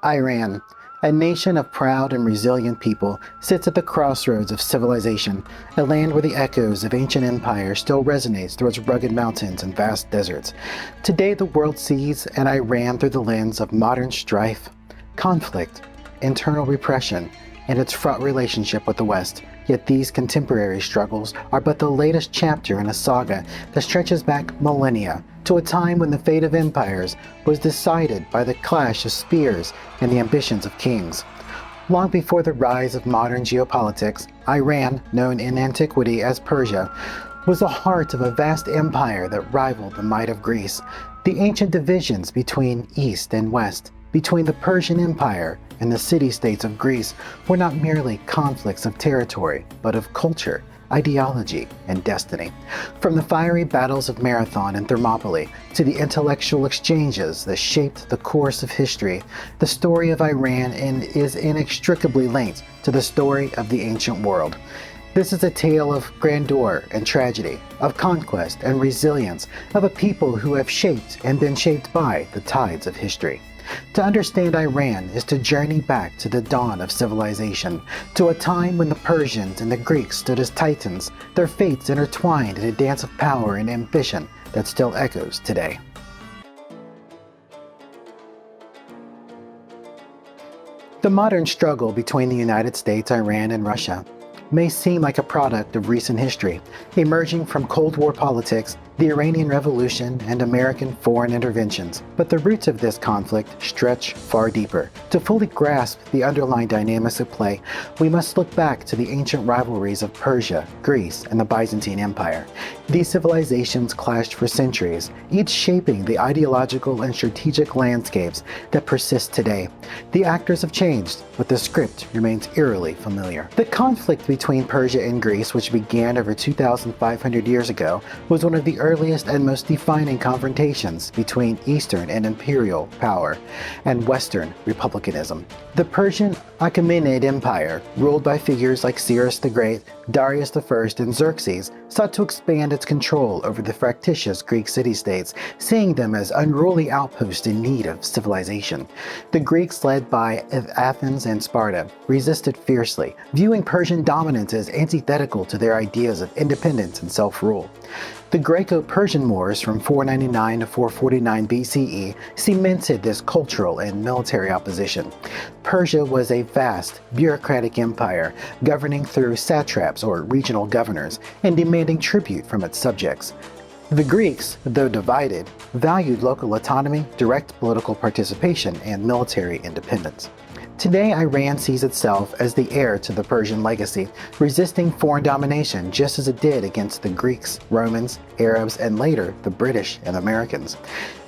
Iran, a nation of proud and resilient people, sits at the crossroads of civilization, a land where the echoes of ancient empires still resonates through its rugged mountains and vast deserts. Today the world sees an Iran through the lens of modern strife, conflict, internal repression, and its fraught relationship with the West. Yet these contemporary struggles are but the latest chapter in a saga that stretches back millennia to a time when the fate of empires was decided by the clash of spears and the ambitions of kings. Long before the rise of modern geopolitics, Iran, known in antiquity as Persia, was the heart of a vast empire that rivaled the might of Greece. The ancient divisions between East and West, between the Persian Empire and the city-states of Greece, were not merely conflicts of territory, but of culture, ideology, and destiny. From the fiery battles of Marathon and Thermopylae to the intellectual exchanges that shaped the course of history, the story of Iran is inextricably linked to the story of the ancient world. This is a tale of grandeur and tragedy, of conquest and resilience, of a people who have shaped and been shaped by the tides of history. To understand Iran is to journey back to the dawn of civilization, to a time when the Persians and the Greeks stood as titans, their fates intertwined in a dance of power and ambition that still echoes today. The modern struggle between the United States, Iran, and Russia may seem like a product of recent history, emerging from Cold War politics, the Iranian Revolution, and American foreign interventions. But the roots of this conflict stretch far deeper. To fully grasp the underlying dynamics at play, we must look back to the ancient rivalries of Persia, Greece, and the Byzantine Empire. These civilizations clashed for centuries, each shaping the ideological and strategic landscapes that persist today. The actors have changed, but the script remains eerily familiar. The conflict between Persia and Greece, which began over 2,500 years ago, was one of the earliest and most defining confrontations between Eastern and imperial power and Western republicanism. The Persian Achaemenid Empire, ruled by figures like Cyrus the Great, Darius I, and Xerxes, sought to expand its control over the fractious Greek city-states, seeing them as unruly outposts in need of civilization. The Greeks, led by Athens and Sparta, resisted fiercely, viewing Persian dominance as antithetical to their ideas of independence and self-rule. The Greco-Persian Wars from 499 to 449 BCE cemented this cultural and military opposition. Persia was a vast, bureaucratic empire, governing through satraps or regional governors, and demanding tribute from its subjects. The Greeks, though divided, valued local autonomy, direct political participation, and military independence. Today, Iran sees itself as the heir to the Persian legacy, resisting foreign domination just as it did against the Greeks, Romans, Arabs, and later the British and Americans.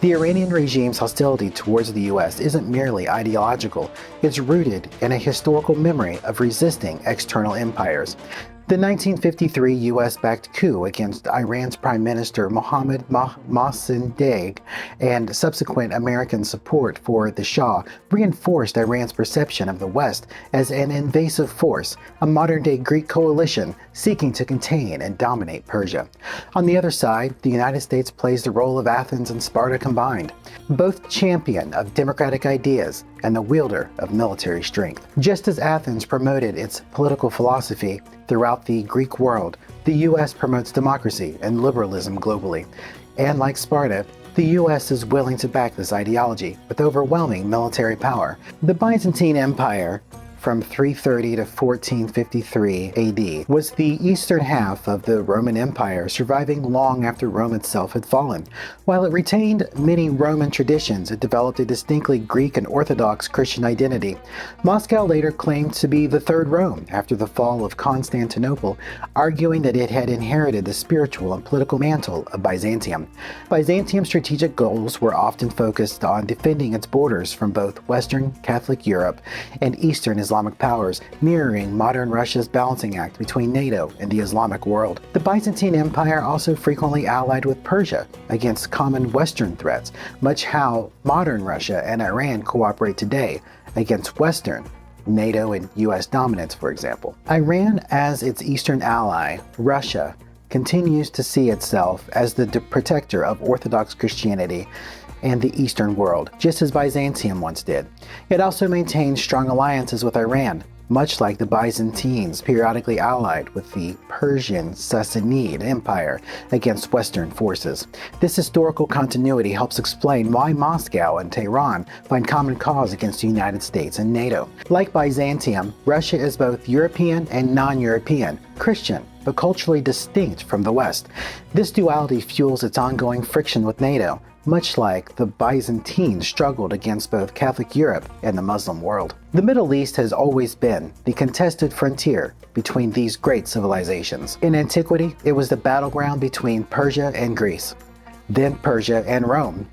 The Iranian regime's hostility towards the U.S. isn't merely ideological, it's rooted in a historical memory of resisting external empires. The 1953 U.S.-backed coup against Iran's Prime Minister Mohammad Mossadegh and subsequent American support for the Shah reinforced Iran's perception of the West as an invasive force, a modern-day Greek coalition seeking to contain and dominate Persia. On the other side, the United States plays the role of Athens and Sparta combined, both champion of democratic ideas and the wielder of military strength. Just as Athens promoted its political philosophy throughout the Greek world, the U.S. promotes democracy and liberalism globally. And like Sparta, the U.S. is willing to back this ideology with overwhelming military power. The Byzantine Empire, from 330 to 1453 AD, was the eastern half of the Roman Empire, surviving long after Rome itself had fallen. While it retained many Roman traditions, it developed a distinctly Greek and Orthodox Christian identity. Moscow later claimed to be the Third Rome after the fall of Constantinople, arguing that it had inherited the spiritual and political mantle of Byzantium. Byzantium's strategic goals were often focused on defending its borders from both Western Catholic Europe and Eastern Islamic powers, mirroring modern Russia's balancing act between NATO and the Islamic world. The Byzantine Empire also frequently allied with Persia against common Western threats, much how modern Russia and Iran cooperate today against Western, NATO and U.S. dominance, for example. Iran, as its eastern ally, Russia, continues to see itself as the protector of Orthodox Christianity and the Eastern world, just as Byzantium once did. It also maintained strong alliances with Iran, much like the Byzantines periodically allied with the Persian Sassanid Empire against Western forces. This historical continuity helps explain why Moscow and Tehran find common cause against the United States and NATO. Like Byzantium, Russia is both European and non-European, Christian, but culturally distinct from the West. This duality fuels its ongoing friction with NATO, much like the Byzantines struggled against both Catholic Europe and the Muslim world. The Middle East has always been the contested frontier between these great civilizations. In antiquity, it was the battleground between Persia and Greece, then Persia and Rome,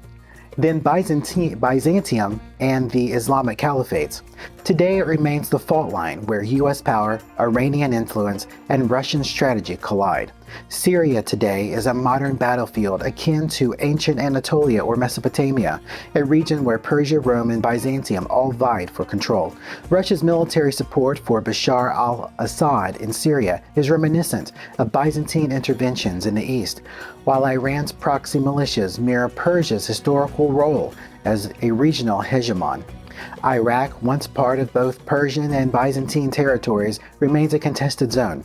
then Byzantium and the Islamic Caliphates. Today it remains the fault line where U.S. power, Iranian influence, and Russian strategy collide. Syria today is a modern battlefield akin to ancient Anatolia or Mesopotamia, a region where Persia, Rome, and Byzantium all vied for control. Russia's military support for Bashar al-Assad in Syria is reminiscent of Byzantine interventions in the east, while Iran's proxy militias mirror Persia's historical role as a regional hegemon. Iraq, once part of both Persian and Byzantine territories, remains a contested zone.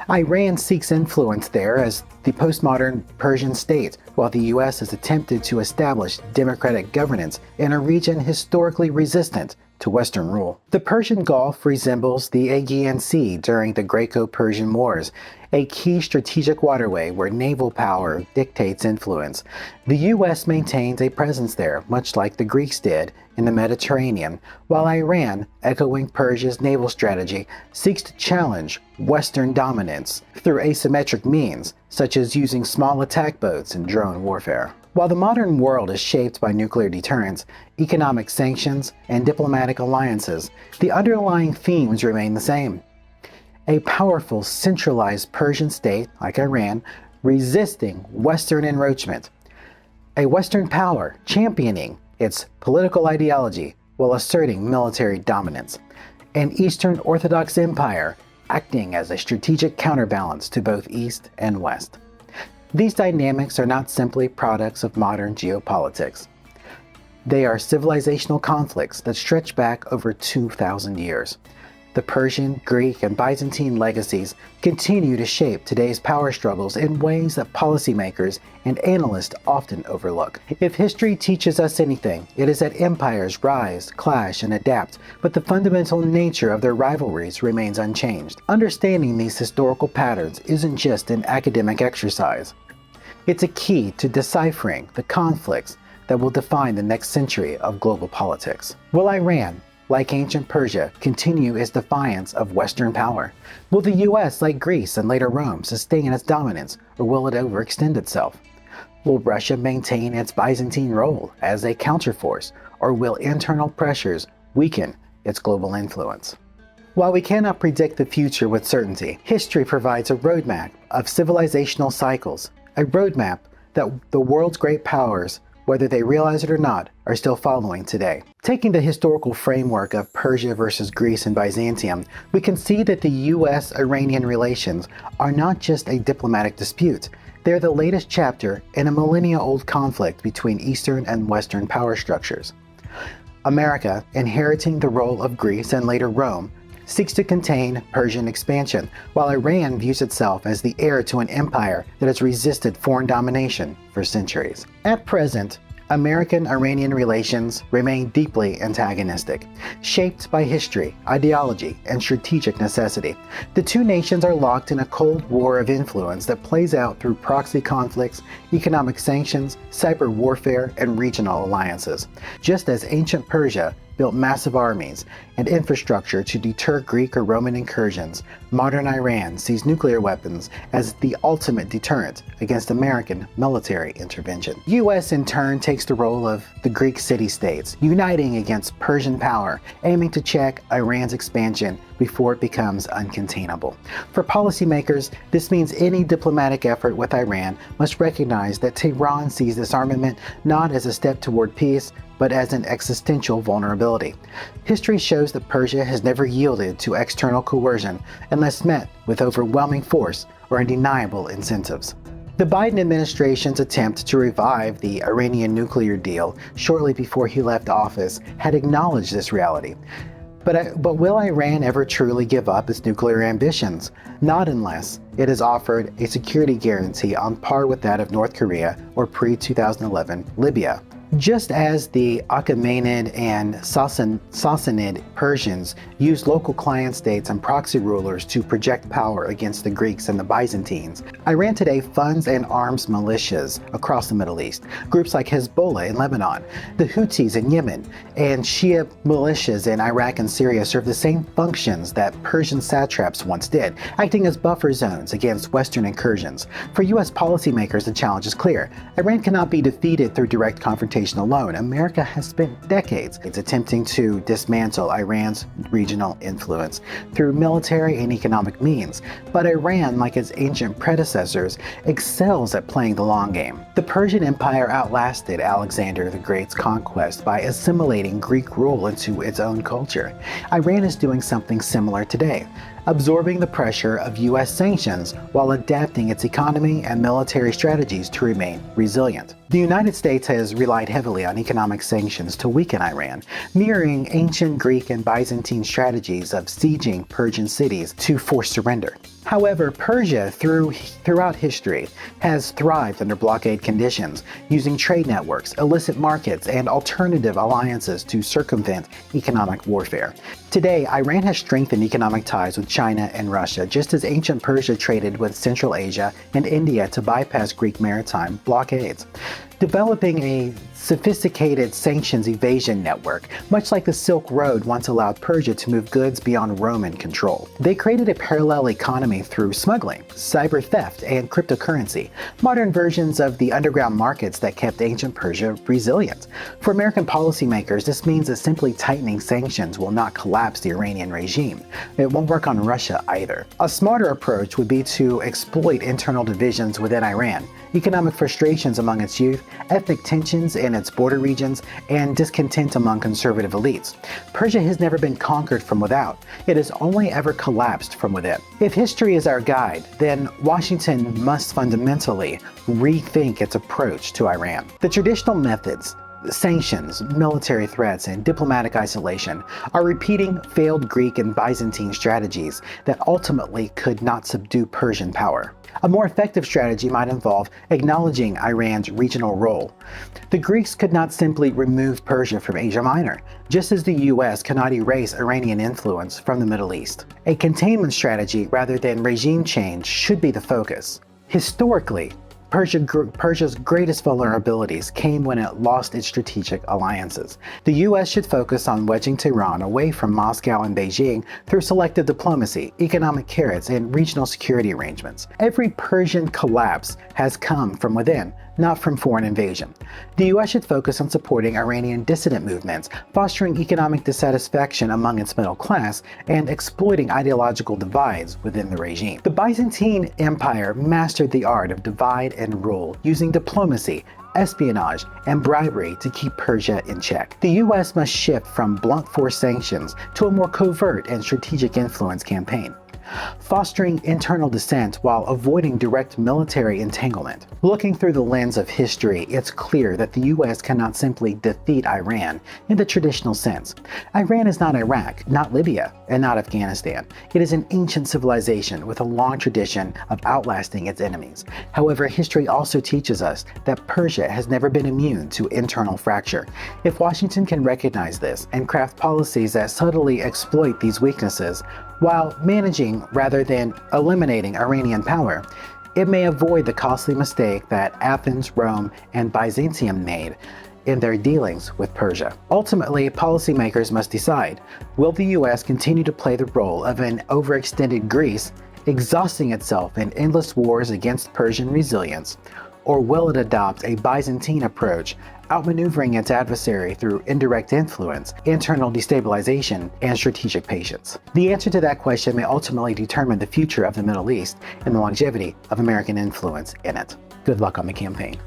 Iran seeks influence there as the postmodern Persian state, while the U.S. has attempted to establish democratic governance in a region historically resistant to Western rule. The Persian Gulf resembles the Aegean Sea during the Greco-Persian Wars, a key strategic waterway where naval power dictates influence. The U.S. maintains a presence there, much like the Greeks did in the Mediterranean, while Iran, echoing Persia's naval strategy, seeks to challenge Western dominance through asymmetric means, such as using small attack boats and drone warfare. While the modern world is shaped by nuclear deterrence, economic sanctions, and diplomatic alliances, the underlying themes remain the same. A powerful, centralized Persian state, like Iran, resisting Western encroachment. A Western power championing its political ideology while asserting military dominance. An Eastern Orthodox empire acting as a strategic counterbalance to both East and West. These dynamics are not simply products of modern geopolitics. They are civilizational conflicts that stretch back over 2,000 years. The Persian, Greek, and Byzantine legacies continue to shape today's power struggles in ways that policymakers and analysts often overlook. If history teaches us anything, it is that empires rise, clash, and adapt, but the fundamental nature of their rivalries remains unchanged. Understanding these historical patterns isn't just an academic exercise. It's a key to deciphering the conflicts that will define the next century of global politics. Will Iran, like ancient Persia, continue its defiance of Western power? Will the U.S., like Greece and later Rome, sustain its dominance, or will it overextend itself? Will Russia maintain its Byzantine role as a counterforce, or will internal pressures weaken its global influence? While we cannot predict the future with certainty, history provides a roadmap of civilizational cycles, a roadmap that the world's great powers, whether they realize it or not, are still following today. Taking the historical framework of Persia versus Greece and Byzantium, we can see that the U.S.-Iranian relations are not just a diplomatic dispute. They are the latest chapter in a millennia-old conflict between Eastern and Western power structures. America, inheriting the role of Greece and later Rome, seeks to contain Persian expansion, while Iran views itself as the heir to an empire that has resisted foreign domination for centuries. At present, American-Iranian relations remain deeply antagonistic, shaped by history, ideology, and strategic necessity. The two nations are locked in a Cold War of influence that plays out through proxy conflicts, economic sanctions, cyber warfare, and regional alliances. Just as ancient Persia built massive armies and infrastructure to deter Greek or Roman incursions, modern Iran sees nuclear weapons as the ultimate deterrent against American military intervention. The U.S. in turn takes the role of the Greek city-states, uniting against Persian power, aiming to check Iran's expansion before it becomes uncontainable. For policymakers, this means any diplomatic effort with Iran must recognize that Tehran sees disarmament not as a step toward peace, but as an existential vulnerability. History shows that Persia has never yielded to external coercion unless met with overwhelming force or undeniable incentives. The Biden administration's attempt to revive the Iranian nuclear deal shortly before he left office had acknowledged this reality. But will Iran ever truly give up its nuclear ambitions? Not unless it is offered a security guarantee on par with that of North Korea or pre-2011 Libya. Just as the Achaemenid and Sassanid Persians used local client states and proxy rulers to project power against the Greeks and the Byzantines, Iran today funds and arms militias across the Middle East. Groups like Hezbollah in Lebanon, the Houthis in Yemen, and Shia militias in Iraq and Syria serve the same functions that Persian satraps once did, acting as buffer zones against Western incursions. For U.S. policymakers, the challenge is clear. Iran cannot be defeated through direct confrontation alone. America has spent decades attempting to dismantle Iran's regional influence through military and economic means. But Iran, like its ancient predecessors, excels at playing the long game. The Persian Empire outlasted Alexander the Great's conquest by assimilating Greek rule into its own culture. Iran is doing something similar today, absorbing the pressure of U.S. sanctions while adapting its economy and military strategies to remain resilient. The United States has relied heavily on economic sanctions to weaken Iran, mirroring ancient Greek and Byzantine strategies of sieging Persian cities to force surrender. However, Persia, throughout history, has thrived under blockade conditions, using trade networks, illicit markets, and alternative alliances to circumvent economic warfare. Today, Iran has strengthened economic ties with China and Russia, just as ancient Persia traded with Central Asia and India to bypass Greek maritime blockades, developing a sophisticated sanctions evasion network, much like the Silk Road once allowed Persia to move goods beyond Roman control. They created a parallel economy through smuggling, cyber theft, and cryptocurrency, modern versions of the underground markets that kept ancient Persia resilient. For American policymakers, this means that simply tightening sanctions will not collapse the Iranian regime. It won't work on Russia either. A smarter approach would be to exploit internal divisions within Iran, economic frustrations among its youth, ethnic tensions in its border regions, and discontent among conservative elites. Persia has never been conquered from without. It has only ever collapsed from within. If history is our guide, then Washington must fundamentally rethink its approach to Iran. The traditional methods, sanctions, military threats, and diplomatic isolation are repeating failed Greek and Byzantine strategies that ultimately could not subdue Persian power. A more effective strategy might involve acknowledging Iran's regional role. The Greeks could not simply remove Persia from Asia Minor, just as the U.S. cannot erase Iranian influence from the Middle East. A containment strategy rather than regime change should be the focus. Historically, Persia's greatest vulnerabilities came when it lost its strategic alliances. The U.S. should focus on wedging Tehran away from Moscow and Beijing through selective diplomacy, economic carrots, and regional security arrangements. Every Persian collapse has come from within, not from foreign invasion. The U.S. should focus on supporting Iranian dissident movements, fostering economic dissatisfaction among its middle class, and exploiting ideological divides within the regime. The Byzantine Empire mastered the art of divide and rule, using diplomacy, espionage, and bribery to keep Persia in check. The U.S. must shift from blunt force sanctions to a more covert and strategic influence campaign, fostering internal dissent while avoiding direct military entanglement. Looking through the lens of history, it's clear that the U.S. cannot simply defeat Iran in the traditional sense. Iran is not Iraq, not Libya, and not Afghanistan. It is an ancient civilization with a long tradition of outlasting its enemies. However, history also teaches us that Persia has never been immune to internal fracture. If Washington can recognize this and craft policies that subtly exploit these weaknesses, while managing rather than eliminating Iranian power, it may avoid the costly mistake that Athens, Rome, and Byzantium made in their dealings with Persia. Ultimately, policymakers must decide, will the U.S. continue to play the role of an overextended Greece, exhausting itself in endless wars against Persian resilience, or will it adopt a Byzantine approach, outmaneuvering its adversary through indirect influence, internal destabilization, and strategic patience? The answer to that question may ultimately determine the future of the Middle East and the longevity of American influence in it. Good luck on the campaign.